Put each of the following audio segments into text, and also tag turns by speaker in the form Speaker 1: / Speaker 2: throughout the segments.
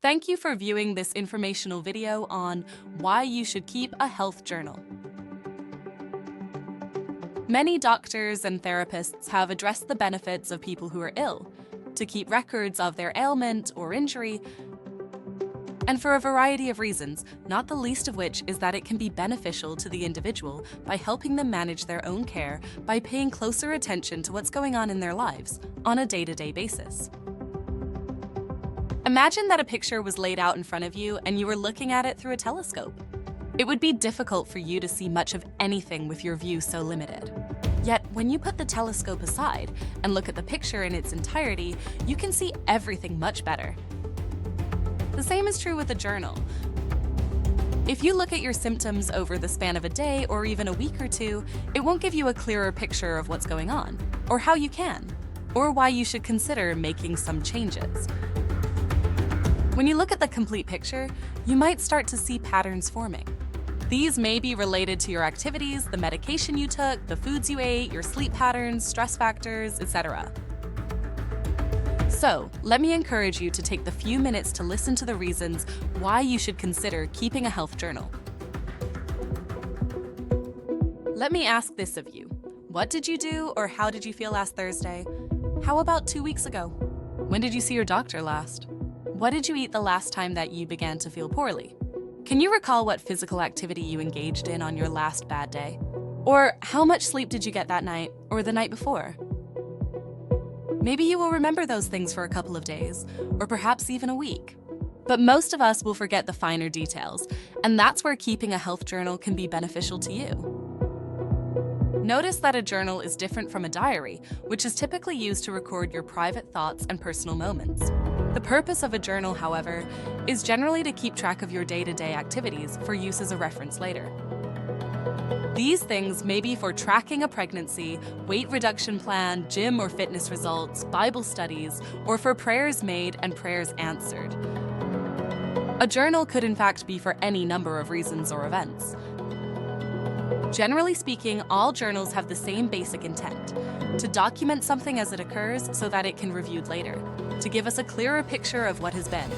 Speaker 1: Thank you for viewing this informational video on why you should keep a health journal. Many doctors and therapists have addressed the benefits of people who are ill, to keep records of their ailment or injury, and for a variety of reasons, not the least of which is that it can be beneficial to the individual by helping them manage their own care by paying closer attention to what's going on in their lives on a day-to-day basis. Imagine that a picture was laid out in front of you and you were looking at it through a telescope. It would be difficult for you to see much of anything with your view so limited. Yet, when you put the telescope aside and look at the picture in its entirety, you can see everything much better. The same is true with a journal. If you look at your symptoms over the span of a day or even a week or two, it won't give you a clearer picture of what's going on, or how you can, or why you should consider making some changes. When you look at the complete picture, you might start to see patterns forming. These may be related to your activities, the medication you took, the foods you ate, your sleep patterns, stress factors, etc. So, let me encourage you to take the few minutes to listen to the reasons why you should consider keeping a health journal. Let me ask this of you. What did you do or how did you feel last Thursday? How about 2 weeks ago? When did you see your doctor last? What did you eat the last time that you began to feel poorly? Can you recall what physical activity you engaged in on your last bad day? Or how much sleep did you get that night or the night before? Maybe you will remember those things for a couple of days, or perhaps even a week. But most of us will forget the finer details, and that's where keeping a health journal can be beneficial to you. Notice that a journal is different from a diary, which is typically used to record your private thoughts and personal moments. The purpose of a journal, however, is generally to keep track of your day-to-day activities for use as a reference later. These things may be for tracking a pregnancy, weight reduction plan, gym or fitness results, Bible studies, or for prayers made and prayers answered. A journal could in fact be for any number of reasons or events. Generally speaking, all journals have the same basic intent: to document something as it occurs so that it can be reviewed later, to give us a clearer picture of what has been,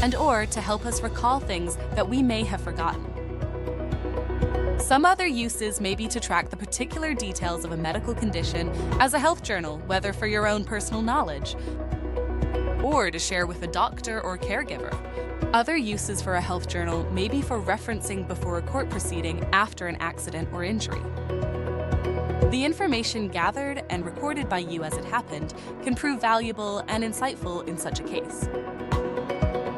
Speaker 1: and/or to help us recall things that we may have forgotten. Some other uses may be to track the particular details of a medical condition as a health journal, whether for your own personal knowledge, or to share with a doctor or caregiver. Other uses for a health journal may be for referencing before a court proceeding after an accident or injury. The information gathered and recorded by you as it happened can prove valuable and insightful in such a case.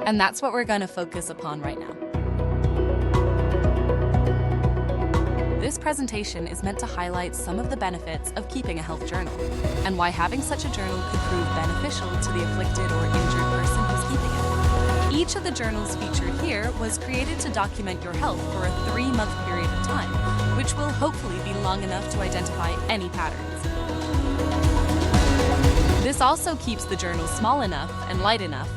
Speaker 1: And that's what we're going to focus upon right now. This presentation is meant to highlight some of the benefits of keeping a health journal, and why having such a journal could prove beneficial to the afflicted or injured person who's keeping it. Each of the journals featured here was created to document your health for a 3-month period of time, which will hopefully be long enough to identify any patterns. This also keeps the journals small enough and light enough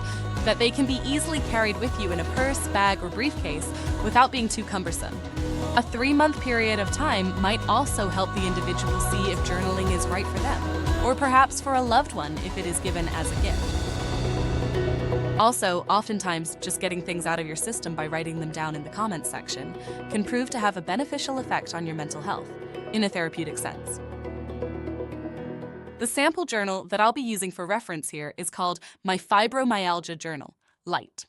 Speaker 1: that they can be easily carried with you in a purse, bag, or briefcase without being too cumbersome. A 3-month period of time might also help the individual see if journaling is right for them, or perhaps for a loved one if it is given as a gift. Also, oftentimes, just getting things out of your system by writing them down in the comments section can prove to have a beneficial effect on your mental health, in a therapeutic sense. The sample journal that I'll be using for reference here is called My Fibromyalgia Journal, Light.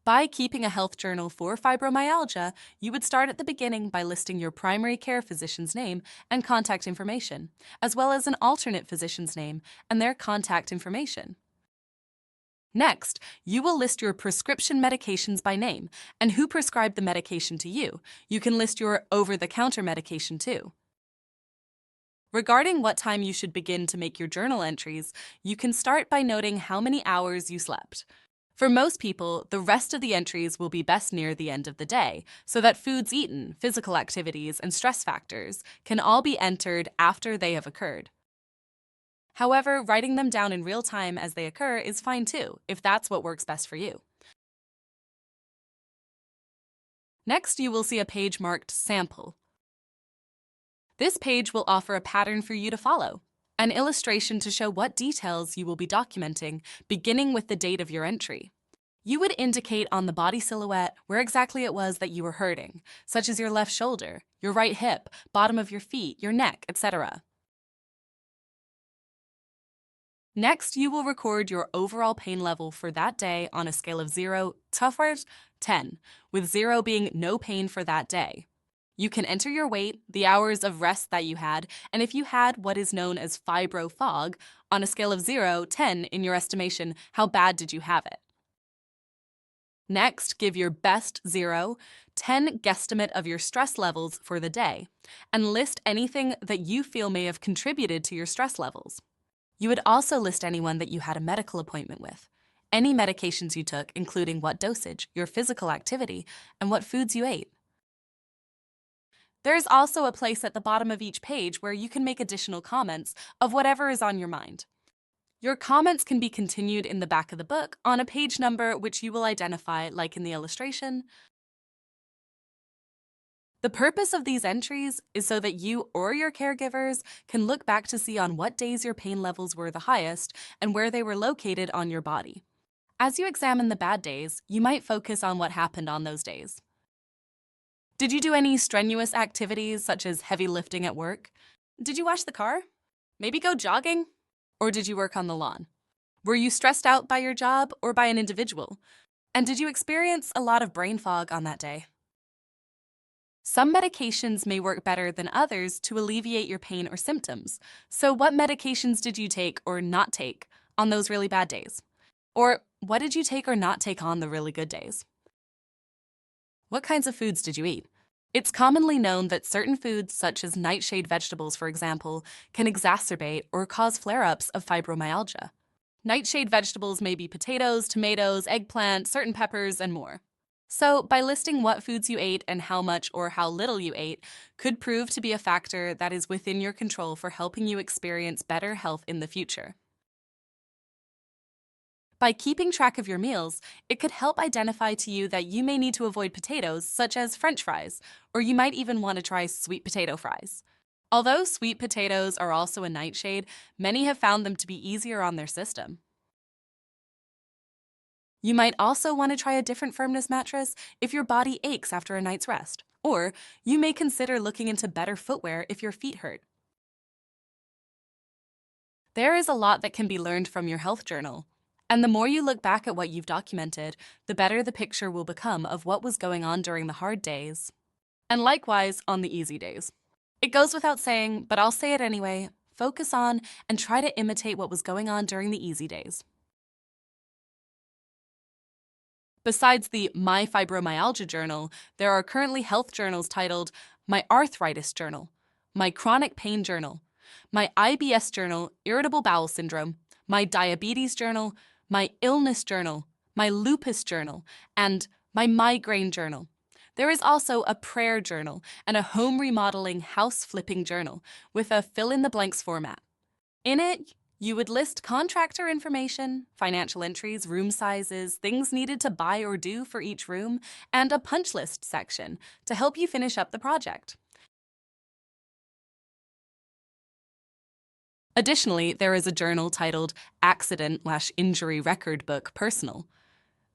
Speaker 1: By keeping a health journal for fibromyalgia, you would start at the beginning by listing your primary care physician's name and contact information, as well as an alternate physician's name and their contact information. Next, you will list your prescription medications by name and who prescribed the medication to you. You can list your over-the-counter medication too. Regarding what time you should begin to make your journal entries, you can start by noting how many hours you slept. For most people, the rest of the entries will be best near the end of the day, so that foods eaten, physical activities, and stress factors can all be entered after they have occurred. However, writing them down in real time as they occur is fine too, if that's what works best for you. Next, you will see a page marked Sample. This page will offer a pattern for you to follow. An illustration to show what details you will be documenting, beginning with the date of your entry. You would indicate on the body silhouette where exactly it was that you were hurting, such as your left shoulder, your right hip, bottom of your feet, your neck, etc. Next, you will record your overall pain level for that day on a scale of 0 to 10, with 0 being no pain for that day. You can enter your weight, the hours of rest that you had, and if you had what is known as fibro fog, on a scale of 0 to 10 in your estimation, how bad did you have it? Next, give your best 0, 10 guesstimate of your stress levels for the day, and list anything that you feel may have contributed to your stress levels. You would also list anyone that you had a medical appointment with, any medications you took, including what dosage, your physical activity, and what foods you ate. There is also a place at the bottom of each page where you can make additional comments of whatever is on your mind. Your comments can be continued in the back of the book on a page number which you will identify, like in the illustration. The purpose of these entries is so that you or your caregivers can look back to see on what days your pain levels were the highest and where they were located on your body. As you examine the bad days, you might focus on what happened on those days. Did you do any strenuous activities such as heavy lifting at work? Did you wash the car? Maybe go jogging? Or did you work on the lawn? Were you stressed out by your job or by an individual? And did you experience a lot of brain fog on that day? Some medications may work better than others to alleviate your pain or symptoms. So what medications did you take or not take on those really bad days? Or what did you take or not take on the really good days? What kinds of foods did you eat? It's commonly known that certain foods, such as nightshade vegetables, for example, can exacerbate or cause flare-ups of fibromyalgia. Nightshade vegetables may be potatoes, tomatoes, eggplant, certain peppers, and more. So, by listing what foods you ate and how much or how little you ate could prove to be a factor that is within your control for helping you experience better health in the future. By keeping track of your meals, it could help identify to you that you may need to avoid potatoes, such as French fries, or you might even want to try sweet potato fries. Although sweet potatoes are also a nightshade, many have found them to be easier on their system. You might also want to try a different firmness mattress if your body aches after a night's rest, or you may consider looking into better footwear if your feet hurt. There is a lot that can be learned from your health journal, and the more you look back at what you've documented, the better the picture will become of what was going on during the hard days, and likewise on the easy days. It goes without saying, but I'll say it anyway, focus on and try to imitate what was going on during the easy days. Besides the My Fibromyalgia Journal, there are currently health journals titled My Arthritis Journal, My Chronic Pain Journal, My IBS Journal, Irritable Bowel Syndrome, My Diabetes Journal, My Illness Journal, My Lupus Journal, and My Migraine Journal. There is also a prayer journal and a home remodeling house flipping journal with a fill-in-the-blanks format. In it, you would list contractor information, financial entries, room sizes, things needed to buy or do for each room, and a punch list section to help you finish up the project. Additionally, there is a journal titled Accident/Injury Record Book Personal.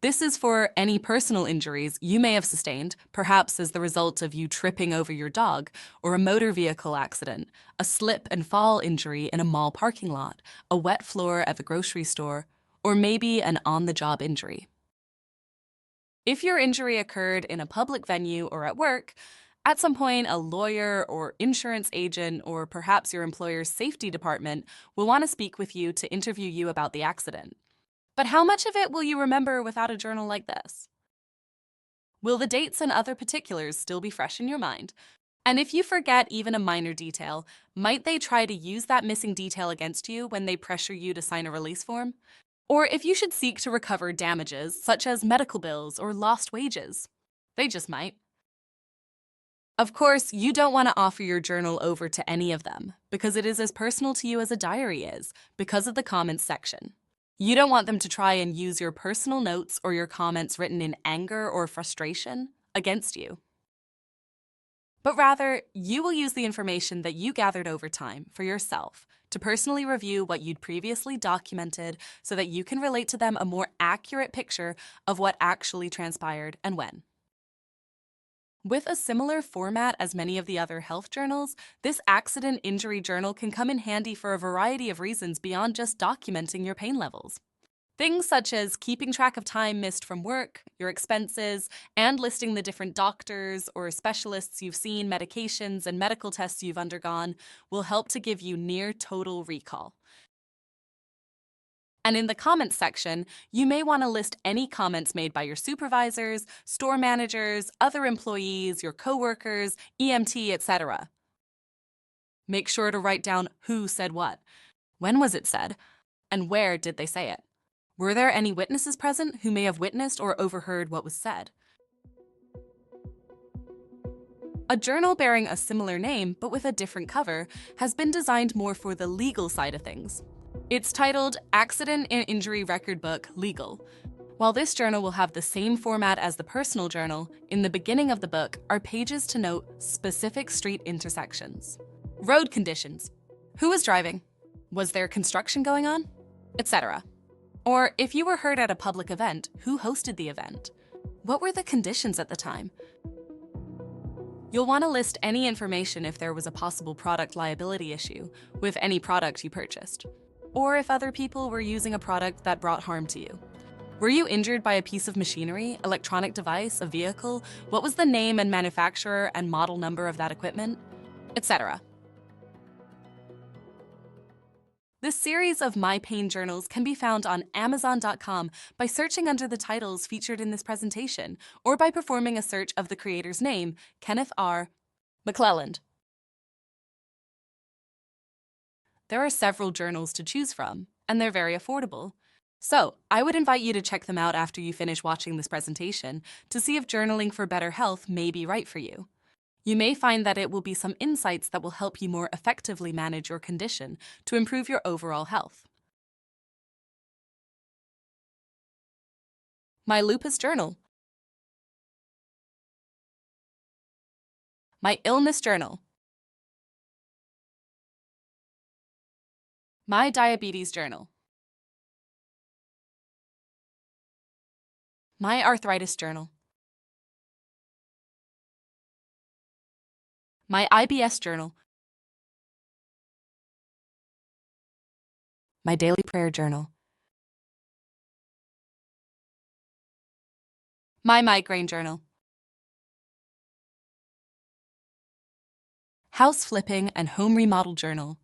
Speaker 1: This is for any personal injuries you may have sustained, perhaps as the result of you tripping over your dog, or a motor vehicle accident, a slip and fall injury in a mall parking lot, a wet floor at the grocery store, or maybe an on-the-job injury. If your injury occurred in a public venue or at work, at some point a lawyer or insurance agent or perhaps your employer's safety department will want to speak with you to interview you about the accident. But how much of it will you remember without a journal like this? Will the dates and other particulars still be fresh in your mind? And if you forget even a minor detail, might they try to use that missing detail against you when they pressure you to sign a release form? Or if you should seek to recover damages, such as medical bills or lost wages? They just might. Of course, you don't want to offer your journal over to any of them, because it is as personal to you as a diary is, because of the comments section. You don't want them to try and use your personal notes or your comments written in anger or frustration against you. But rather, you will use the information that you gathered over time for yourself to personally review what you'd previously documented so that you can relate to them a more accurate picture of what actually transpired and when. With a similar format as many of the other health journals, this accident injury journal can come in handy for a variety of reasons beyond just documenting your pain levels. Things such as keeping track of time missed from work, your expenses, and listing the different doctors or specialists you've seen, medications, and medical tests you've undergone will help to give you near total recall. And in the comments section, you may want to list any comments made by your supervisors, store managers, other employees, your coworkers, EMT, etc. Make sure to write down who said what, when was it said, and where did they say it. Were there any witnesses present who may have witnessed or overheard what was said? A journal bearing a similar name but with a different cover has been designed more for the legal side of things. It's titled Accident and Injury Record Book Legal. While this journal will have the same format as the personal journal, in the beginning of the book are pages to note specific street intersections. Road conditions. Who was driving? Was there construction going on? Etc. Or if you were hurt at a public event, who hosted the event? What were the conditions at the time? You'll want to list any information if there was a possible product liability issue with any product you purchased, or if other people were using a product that brought harm to you. Were you injured by a piece of machinery, electronic device, a vehicle? What was the name and manufacturer and model number of that equipment? Etc. This series of My Pain journals can be found on Amazon.com by searching under the titles featured in this presentation, or by performing a search of the creator's name, Kenneth R. McClelland. There are several journals to choose from, and they're very affordable. So, I would invite you to check them out after you finish watching this presentation to see if journaling for better health may be right for you. You may find that it will be some insights that will help you more effectively manage your condition to improve your overall health. My Lupus Journal. My Illness Journal. My Diabetes Journal. My Arthritis Journal. My IBS Journal. My Daily Prayer Journal. My Migraine Journal. House Flipping and Home Remodel Journal.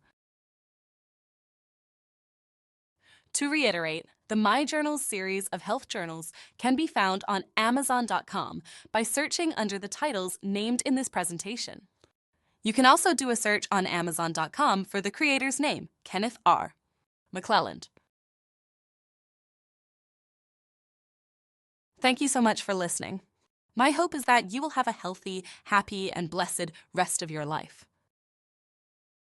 Speaker 1: To reiterate, the My Journals series of health journals can be found on Amazon.com by searching under the titles named in this presentation. You can also do a search on Amazon.com for the creator's name, Kenneth R. McClelland. Thank you so much for listening. My hope is that you will have a healthy, happy, and blessed rest of your life.